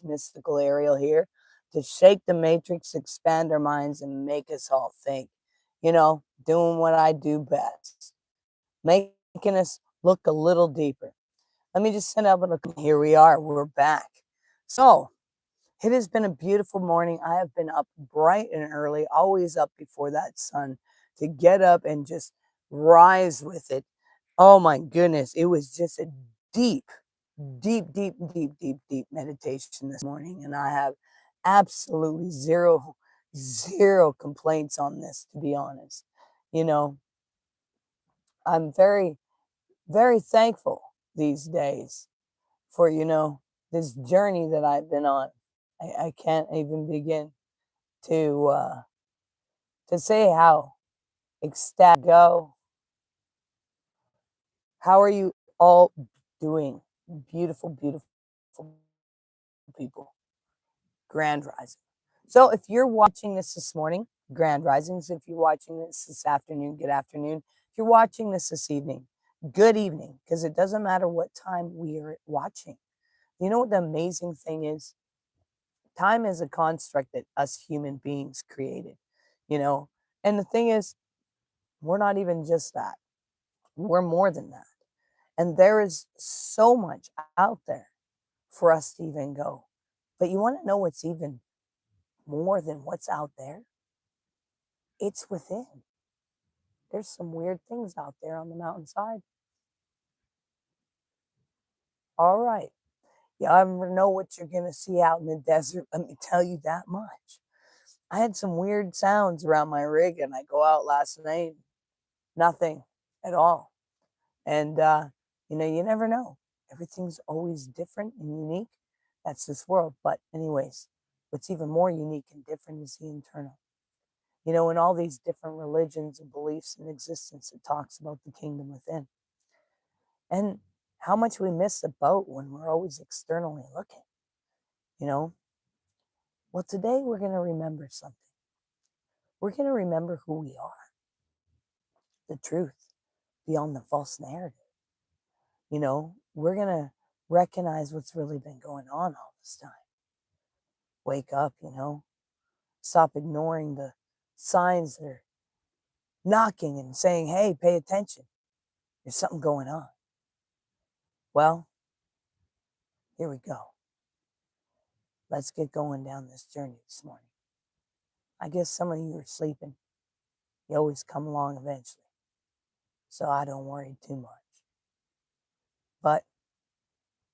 mystical Ariel here to shake the matrix, expand our minds, and make us all think. Doing what I do best, making us look a little deeper. Let me just send out a look. Here we are. We're back. So, it has been a beautiful morning. I have been up bright and early, always up before that sun, to get up and just rise with it. Oh my goodness. It was just a deep, deep, deep, deep, deep, deep meditation this morning. And I have absolutely zero complaints on this, to be honest. I'm very, very thankful these days for, this journey that I've been on. I can't even begin to say how ecstatic go. How are you all doing? Beautiful, beautiful people. Grand Rising. So if you're watching this morning, Grand Risings. If you're watching this afternoon, good afternoon. If you're watching this evening, good evening, because it doesn't matter what time we are watching. You know what the amazing thing is? Time is a construct that us human beings created, and the thing is, we're not even just that. We're more than that. And there is so much out there for us to even go. But you want to know what's even more than what's out there? It's within. There's some weird things out there on the mountainside. All right. You never know what you're going to see out in the desert. Let me tell you that much. I had some weird sounds around my rig, and I go out last night. Nothing at all. And, you never know. Everything's always different and unique. That's this world. But anyways, what's even more unique and different is the internal. In all these different religions and beliefs in existence, it talks about the kingdom within. And how much we miss the boat when we're always externally looking. Well, today we're going to remember something. We're going to remember who we are. The truth beyond the false narrative. We're going to recognize what's really been going on all this time. Wake up, stop ignoring the signs that are knocking and saying, hey, pay attention. There's something going on. Well, here we go. Let's get going down this journey this morning. I guess some of you are sleeping. You always come along eventually. So I don't worry too much. But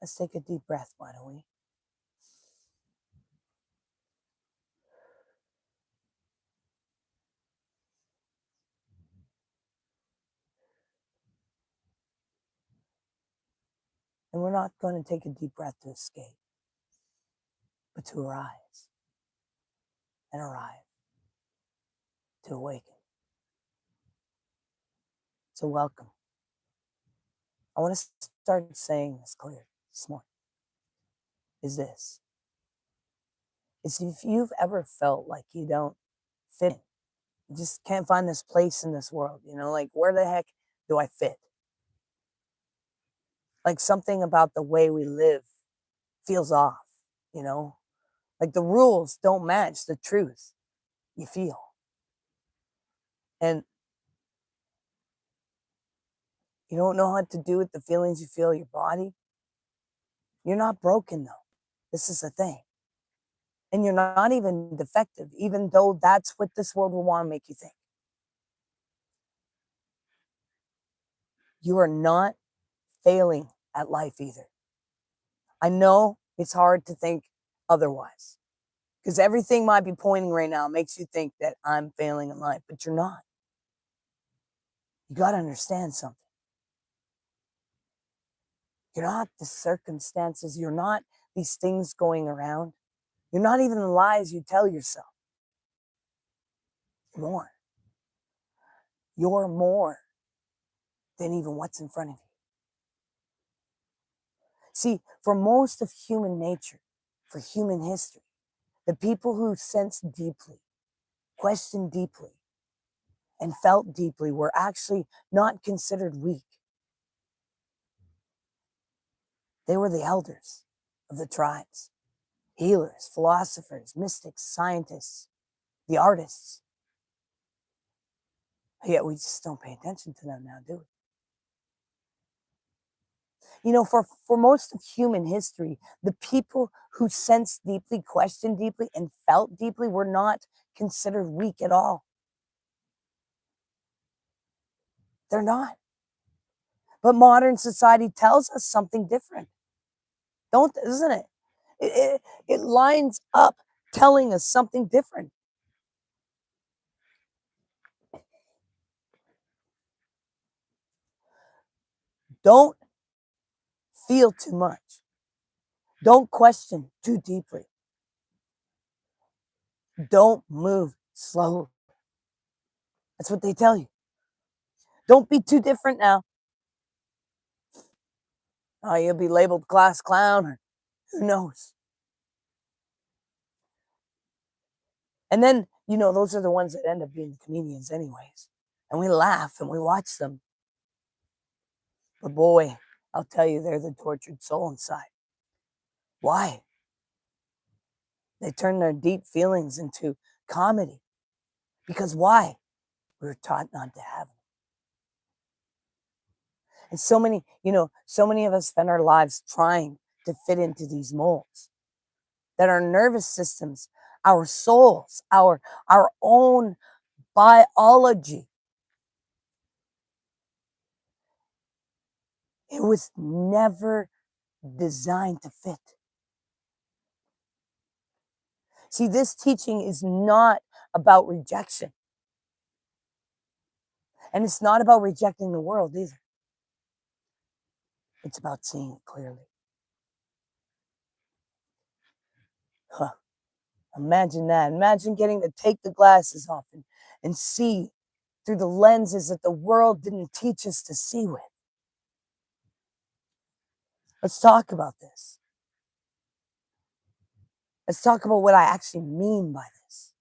let's take a deep breath, why don't we? And we're not going to take a deep breath to escape, but to arise and arrive, to awaken. So welcome. I want to start saying this clear this morning. Is if you've ever felt like you don't fit in, you just can't find this place in this world, like where the heck do I fit? Like something about the way we live feels off, like the rules don't match the truth you feel. And you don't know what to do with the feelings you feel in your body. You're not broken though. This is the thing. And you're not even defective, even though that's what this world will want to make you think. You are not failing at life either. I know it's hard to think otherwise because everything might be pointing right now makes you think that I'm failing in life, but you're not. You got to understand something. You're not the circumstances. You're not these things going around. You're not even the lies you tell yourself. You're more. You're more than even what's in front of you. See, for most of human nature, for human history, the people who sensed deeply, questioned deeply, and felt deeply were actually not considered weak. They were the elders of the tribes. healers, philosophers, mystics, scientists, the artists. Yet we just don't pay attention to them now, do we? You know, for most of human history, the people who sensed deeply, questioned deeply, and felt deeply were not considered weak at all. They're not. But modern society tells us something different. Isn't it? It lines up telling us something different. Don't feel too much. Don't question too deeply. Don't move slowly. That's what they tell you. Don't be too different now. Oh, you'll be labeled class clown, or who knows. And then, you know, those are the ones that end up being the comedians anyways. And we laugh and we watch them. But boy, I'll tell you, they're the tortured soul inside. Why? They turn their deep feelings into comedy. Because why? We were taught not to have them. And so many, so many of us spend our lives trying to fit into these molds. That our nervous systems, our souls, our own biology, it was never designed to fit. See, this teaching is not about rejection. And it's not about rejecting the world either. It's about seeing it clearly. Huh. Imagine that. Imagine getting to take the glasses off and see through the lenses that the world didn't teach us to see with. Let's talk about this. Let's talk about what I actually mean by this.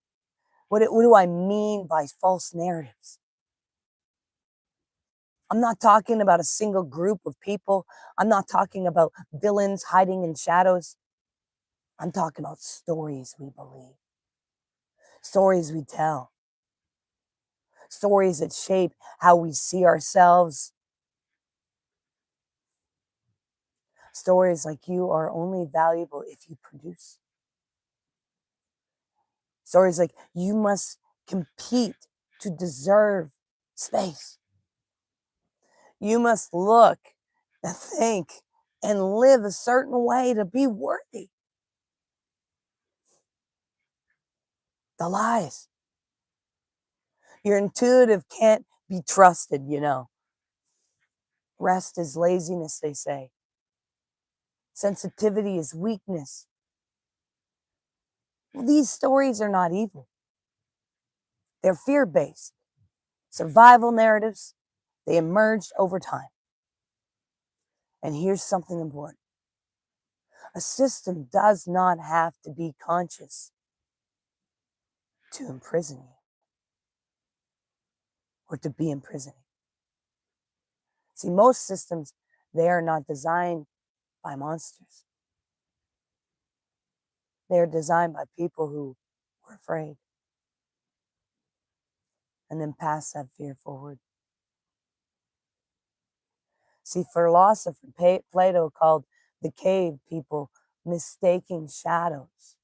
What do I mean by false narratives? I'm not talking about a single group of people. I'm not talking about villains hiding in shadows. I'm talking about stories we believe, stories we tell, stories that shape how we see ourselves. Stories like you are only valuable if you produce. Stories like you must compete to deserve space. You must look and think and live a certain way to be worthy. The lies. Your intuitive can't be trusted, you know. Rest is laziness, they say. Sensitivity is weakness. Well, these stories are not evil. They're fear-based. Survival narratives, they emerged over time. And here's something important. A system does not have to be conscious to imprison you or to be imprisoning. See, most systems, they are not designed by monsters. They are designed by people who were afraid and then pass that fear forward. See, philosopher Plato called the cave people mistaking shadows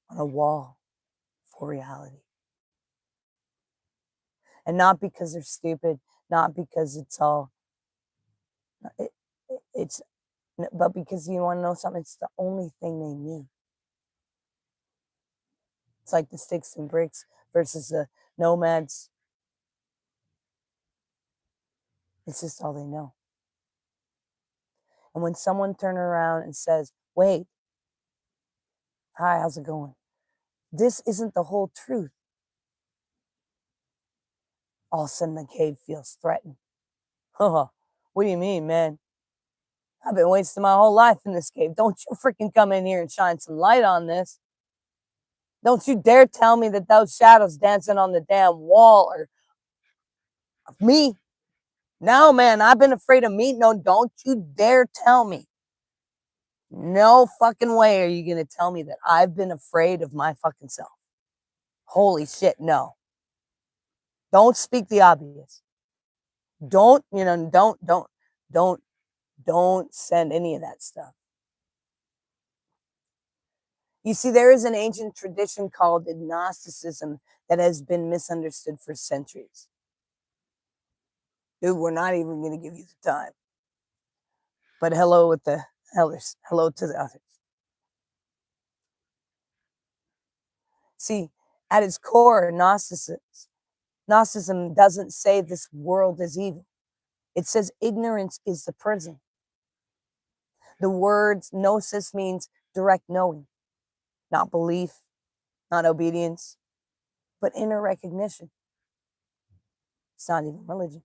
on a wall for reality. And not because they're stupid, not because but because you want to know something, it's the only thing they knew. It's like the sticks and bricks versus the nomads. It's just all they know. And when someone turns around and says, wait, hi, how's it going? This isn't the whole truth. All of a sudden the cave feels threatened. What do you mean, man? I've been wasting my whole life in this cave. Don't you freaking come in here and shine some light on this. Don't you dare tell me that those shadows dancing on the damn wall are of me. No, man, I've been afraid of me. No, don't you dare tell me. No fucking way are you going to tell me that I've been afraid of my fucking self. Holy shit, no. Don't speak the obvious. Don't, don't send any of that stuff. You see, there is an ancient tradition called Gnosticism that has been misunderstood for centuries. Dude, we're not even going to give you the time. But hello with the others. Hello to the others. See, at its core, Gnosticism doesn't say this world is evil. It says ignorance is the prison. The word gnosis means direct knowing, not belief, not obedience, but inner recognition. It's not even religion.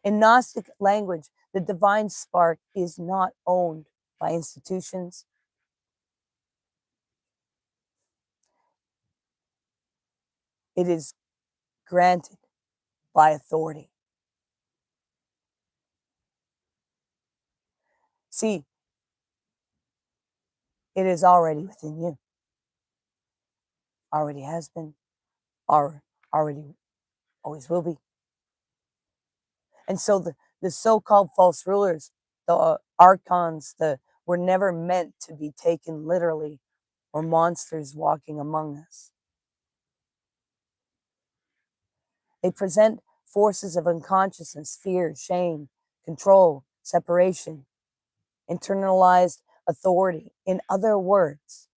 In Gnostic language, the divine spark is not owned by institutions. It is granted by authority. See, it is already within you. Already has been, or already always will be. And so the so-called false rulers, the archons, were never meant to be taken literally or monsters walking among us. They present forces of unconsciousness, fear, shame, control, separation, internalized authority. In other words,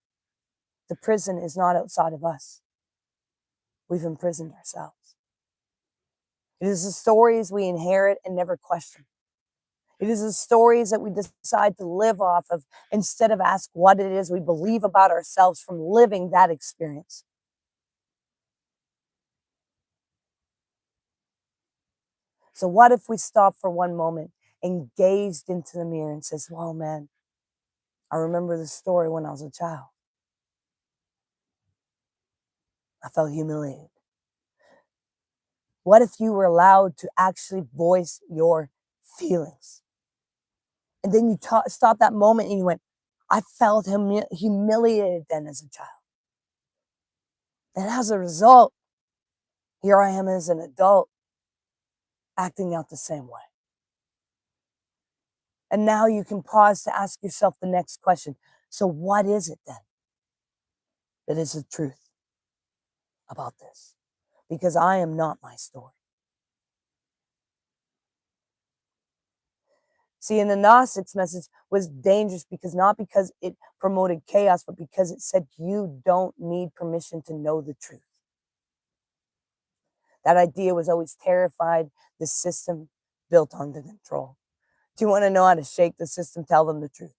the prison is not outside of us. We've imprisoned ourselves. It is the stories we inherit and never question. It is the stories that we decide to live off of instead of ask what it is we believe about ourselves from living that experience. So what if we stop for one moment and gazed into the mirror and says, "Well, man, I remember the story when I was a child. I felt humiliated." What if you were allowed to actually voice your feelings? And then you stop that moment and you went, "I felt humiliated then as a child. And as a result, here I am as an adult acting out the same way." And now you can pause to ask yourself the next question. So what is it then that is the truth about this? Because I am not my story. See, and the Gnostics' message was dangerous not because it promoted chaos, but because it said you don't need permission to know the truth. That idea was always terrified the system built on the control. Do you want to know how to shake the system? Tell them the truth.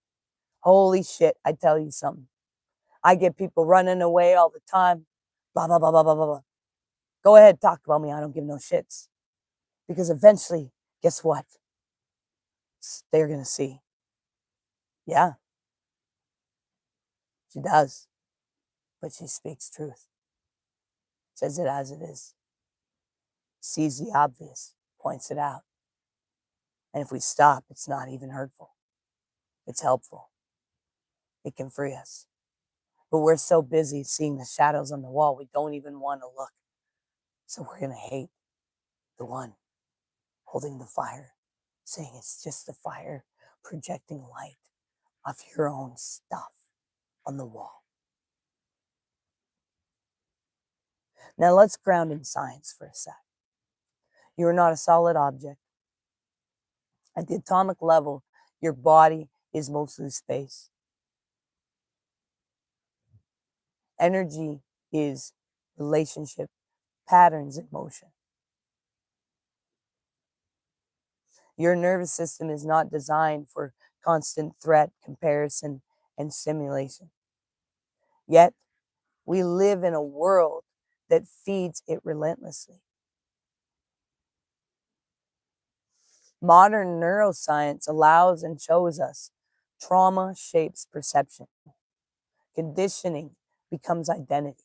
Holy shit, I tell you something. I get people running away all the time. Blah, blah, blah, blah, blah, blah, blah. Go ahead, talk about me. I don't give no shits. Because eventually, guess what? They're going to see. Yeah, she does. But she speaks truth. Says it as it is. Sees the obvious. Points it out. And if we stop, it's not even hurtful. It's helpful. It can free us. But we're so busy seeing the shadows on the wall, we don't even want to look. So we're going to hate the one holding the fire, saying it's just the fire projecting light of your own stuff on the wall. Now let's ground in science for a sec. You are not a solid object. At the atomic level, your body is mostly space. Energy is relationship, patterns in motion. Your nervous system is not designed for constant threat, comparison, and stimulation. Yet, we live in a world that feeds it relentlessly. Modern neuroscience allows and shows us trauma shapes perception. Conditioning becomes identity.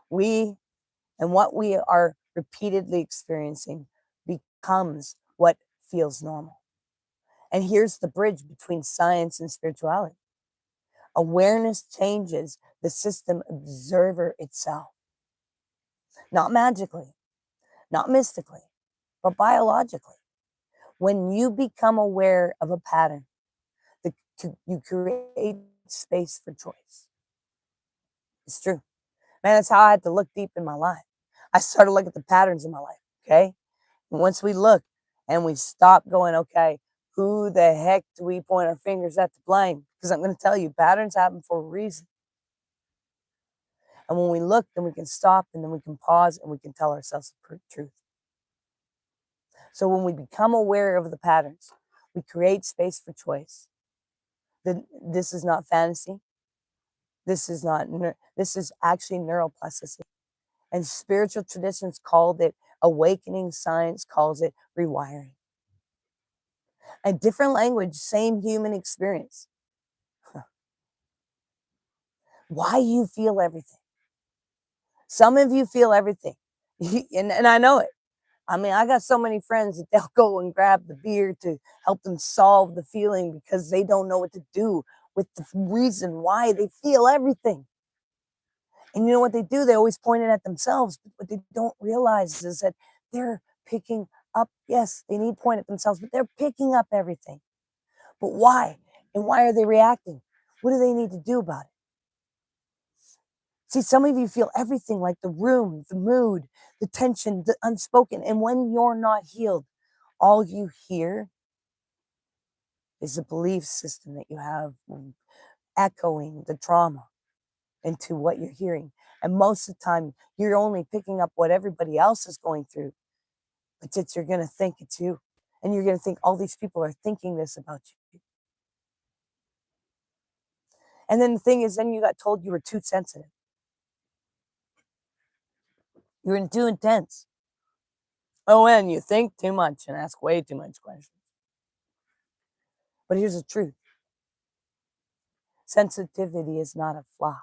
What we are repeatedly experiencing becomes what feels normal. And here's the bridge between science and spirituality. Awareness changes the system observer itself, not magically, not mystically, but biologically. When you become aware of a pattern, you create space for choice. It's true. Man, that's how I had to look deep in my life. I started looking at the patterns in my life, okay? And once we look and we stop going, okay, who the heck do we point our fingers at to blame? Because I'm going to tell you, patterns happen for a reason. And when we look, then we can stop and then we can pause and we can tell ourselves the truth. So when we become aware of the patterns, we create space for choice. This is not fantasy. This is not, this is actually neuroplasticity. And spiritual traditions called it awakening, science calls it rewiring. A different language, same human experience. Why you feel everything. Some of you feel everything. And I know it. I mean, I got so many friends that they'll go and grab the beer to help them solve the feeling because they don't know what to do with the reason why they feel everything. And you know what they do? They always point it at themselves. But what they don't realize is that they're picking up, yes, they need to point at themselves, but they're picking up everything. But why? And why are they reacting? What do they need to do about it? See, some of you feel everything, like the room, the mood, the tension, the unspoken. And when you're not healed, all you hear is the belief system that you have echoing the trauma into what you're hearing. And most of the time, you're only picking up what everybody else is going through, but yet you're going to think it's you. And you're going to think all these people are thinking this about you. And then the thing is, then you got told you were too sensitive. You're too intense. Oh, and you think too much and ask way too much questions. But here's the truth. Sensitivity is not a flaw.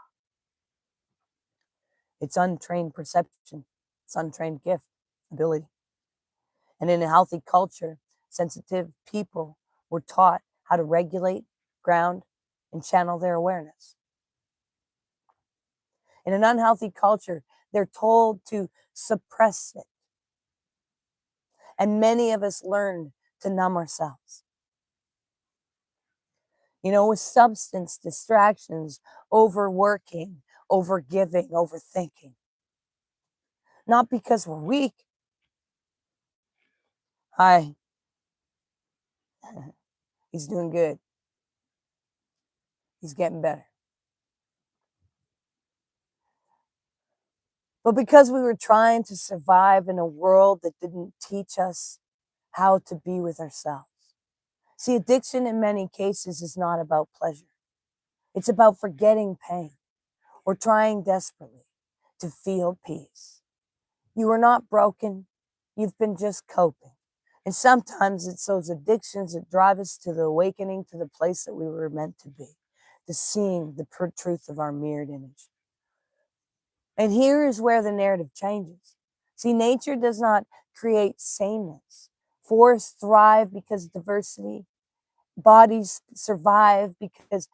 It's untrained perception. It's untrained gift, ability. And in a healthy culture, sensitive people were taught how to regulate, ground, and channel their awareness. In an unhealthy culture, they're told to suppress it. And many of us learn to numb ourselves. You know, with substance, distractions, overworking, overgiving, overthinking. Not because we're weak. Hi, he's doing good. He's getting better. But because we were trying to survive in a world that didn't teach us how to be with ourselves. See, addiction in many cases is not about pleasure. It's about forgetting pain or trying desperately to feel peace. You are not broken. You've been just coping. And sometimes it's those addictions that drive us to the awakening to the place that we were meant to be, to seeing the truth of our mirrored image. And here is where the narrative changes. See, nature does not create sameness. Forests thrive because of diversity. Bodies survive because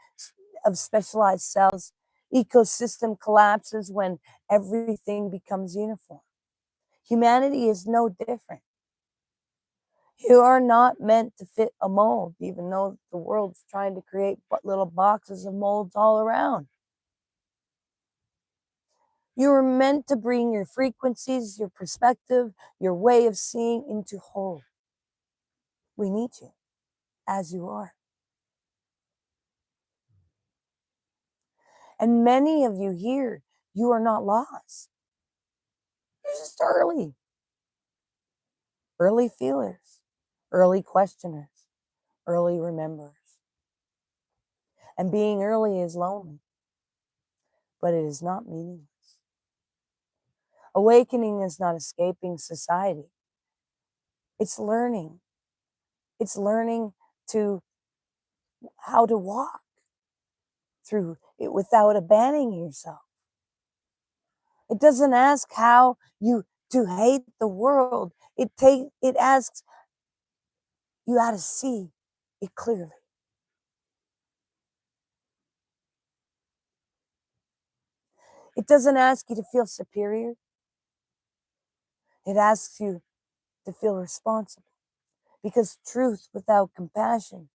of specialized cells. Ecosystem collapses when everything becomes uniform. Humanity is no different. You are not meant to fit a mold, even though the world's trying to create little boxes of molds all around. You are meant to bring your frequencies, your perspective, your way of seeing into whole. We need you as you are. And many of you here, you are not lost. You're just early. Early feelers, early questioners, early rememberers. And being early is lonely, but it is not meaningless. Awakening is not escaping society. It's learning. It's learning to how to walk through it without abandoning yourself. It doesn't ask how you to hate the world. It asks you how to see it clearly. It doesn't ask you to feel superior. It asks you to feel responsible, because truth without compassion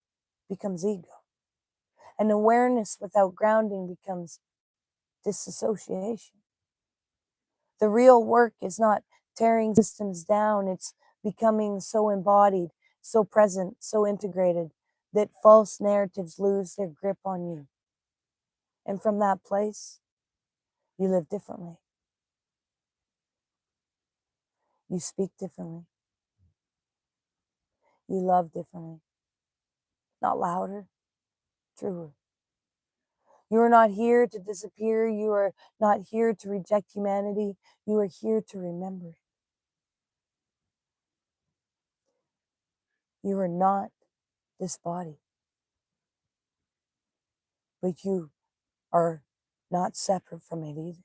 becomes ego, and awareness without grounding becomes disassociation. The real work is not tearing systems down, it's becoming so embodied, so present, so integrated that false narratives lose their grip on you. And from that place, you live differently. You speak differently. You love differently. Not louder, truer. You are not here to disappear. You are not here to reject humanity. You are here to remember it. You are not this body, but you are not separate from it either.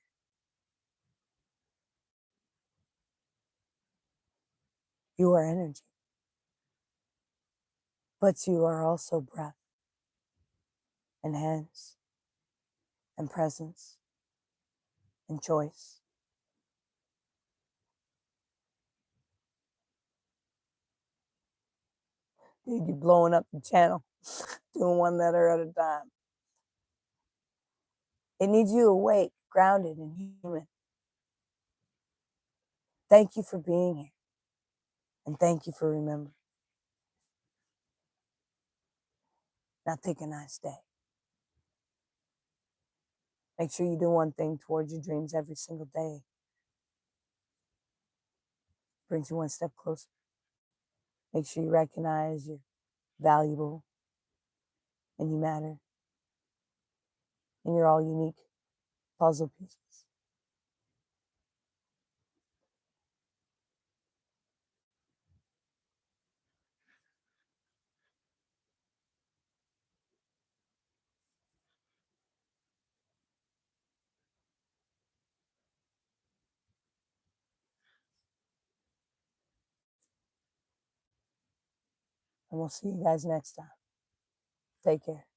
You are energy, but you are also breath and hands and presence and choice. Dude, you're blowing up the channel, doing one letter at a time. It needs you awake, grounded, and human. Thank you for being here, and thank you for remembering. Now take a nice day. Make sure you do one thing towards your dreams every single day. Brings you one step closer. Make sure you recognize you're valuable and you matter. And you're all unique puzzle pieces. And we'll see you guys next time. Take care.